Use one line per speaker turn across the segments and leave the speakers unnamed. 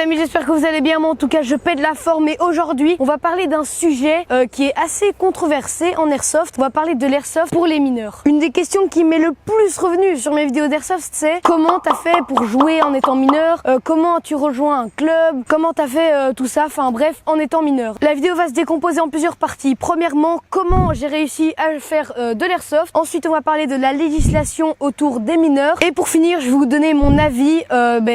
amis, j'espère que vous allez bien. Moi en tout cas je pète la forme et aujourd'hui on va parler d'un sujet qui est assez controversé en airsoft. On va parler de l'airsoft pour les mineurs. Une des questions qui m'est le plus revenue sur mes vidéos d'airsoft, c'est comment t'as fait pour jouer en étant mineur, comment tu rejoins un club, comment t'as fait tout ça, enfin bref, en étant mineur. La vidéo va se décomposer en plusieurs parties. Premièrement, comment j'ai réussi à faire de l'airsoft. Ensuite on va parler de la législation autour des mineurs et pour finir je vais vous donner mon avis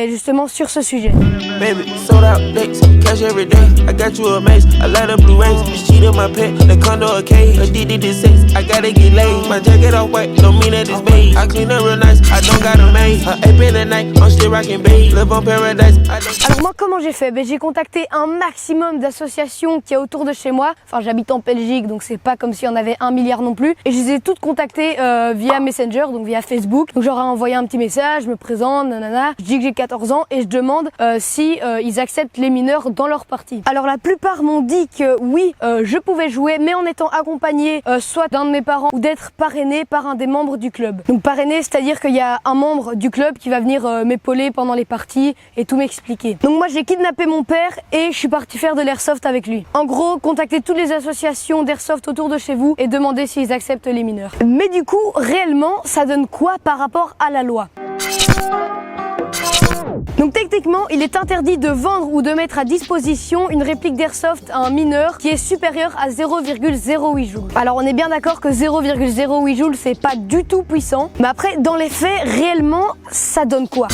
justement sur ce sujet.
Baby, sold out dates, cash every day. I got you a mace, a lot of blue rays. This cheat on my pet, the condo a cage. Addicted to sex, I gotta get laid. My jacket off white, don't mean that it's beige. I clean up real nice, I don't got a maid. Ape in the night, I'm still rocking beige. Live on paradise, I don't...
Alors moi comment j'ai fait? J'ai contacté un maximum d'associations qu'il y a autour de chez moi. Enfin j'habite en Belgique donc c'est pas comme s'il y en avait 1 milliard non plus. Et je les ai toutes contactées via Messenger, donc via Facebook. Donc j'aurais envoyé un petit message, je me présente, nanana. Je dis que j'ai 14 ans et je demande si ils acceptent les mineurs dans leur partie. Alors la plupart m'ont dit que oui, je pouvais jouer, mais en étant accompagné soit d'un de mes parents ou d'être parrainé par un des membres du club. Donc parrainé, c'est-à-dire qu'il y a un membre du club qui va venir m'épauler pendant les parties et tout m'expliquer. Donc moi j'ai kidnappé mon père et je suis parti faire de l'airsoft avec lui. En gros, contactez toutes les associations d'airsoft autour de chez vous et demandez s'ils acceptent les mineurs. Mais du coup, réellement, ça donne quoi par rapport à la loi ? Donc techniquement, il est interdit de vendre ou de mettre à disposition une réplique d'airsoft à un mineur qui est supérieure à 0,08 joules. Alors on est bien d'accord que 0,08 joules c'est pas du tout puissant, mais après dans les faits, réellement, ça donne quoi ?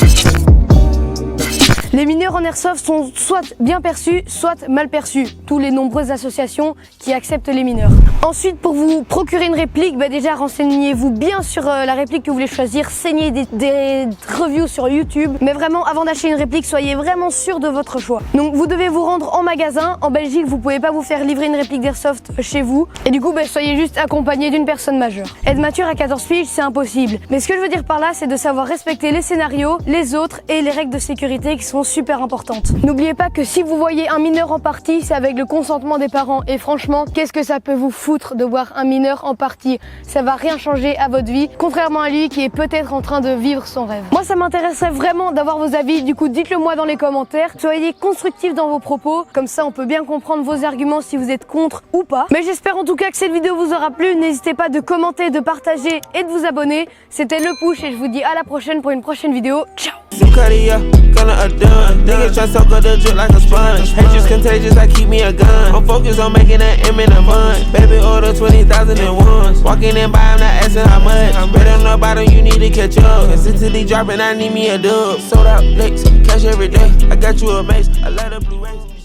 Les mineurs en airsoft sont soit bien perçus, soit mal perçus. Tous les nombreuses associations qui acceptent les mineurs. Ensuite, pour vous procurer une réplique, déjà renseignez-vous bien sur la réplique que vous voulez choisir. Saignez des reviews sur YouTube. Mais vraiment, avant d'acheter une réplique, soyez vraiment sûr de votre choix. Donc vous devez vous rendre en magasin. En Belgique, vous pouvez pas vous faire livrer une réplique d'airsoft chez vous. Et du coup, soyez juste accompagné d'une personne majeure. Être mature à 14 piges, c'est impossible. Mais ce que je veux dire par là, c'est de savoir respecter les scénarios, les autres et les règles de sécurité qui sont super importante. N'oubliez pas que si vous voyez un mineur en partie, c'est avec le consentement des parents et franchement, qu'est-ce que ça peut vous foutre de voir un mineur en partie? Ça va rien changer à votre vie, contrairement à lui qui est peut-être en train de vivre son rêve. Moi, ça m'intéresserait vraiment d'avoir vos avis, du coup, dites-le moi dans les commentaires. Soyez constructifs dans vos propos, comme ça on peut bien comprendre vos arguments si vous êtes contre ou pas. Mais j'espère en tout cas que cette vidéo vous aura plu. N'hésitez pas de commenter, de partager et de vous abonner. C'était Le Push et je vous dis à la prochaine pour une prochaine vidéo. Ciao!
Niggas try suck up the drip like a sponge. Hatred's contagious, I keep me a gun. I'm focused on making that M in a bun. Baby, order 20,000 at once. Walking in by, I'm not asking how much. I'm better on the bottom, you need to catch up. Consistently dropping, I need me a dub. Sold out licks, cash every day. I got you a mace, a lot of blue rays.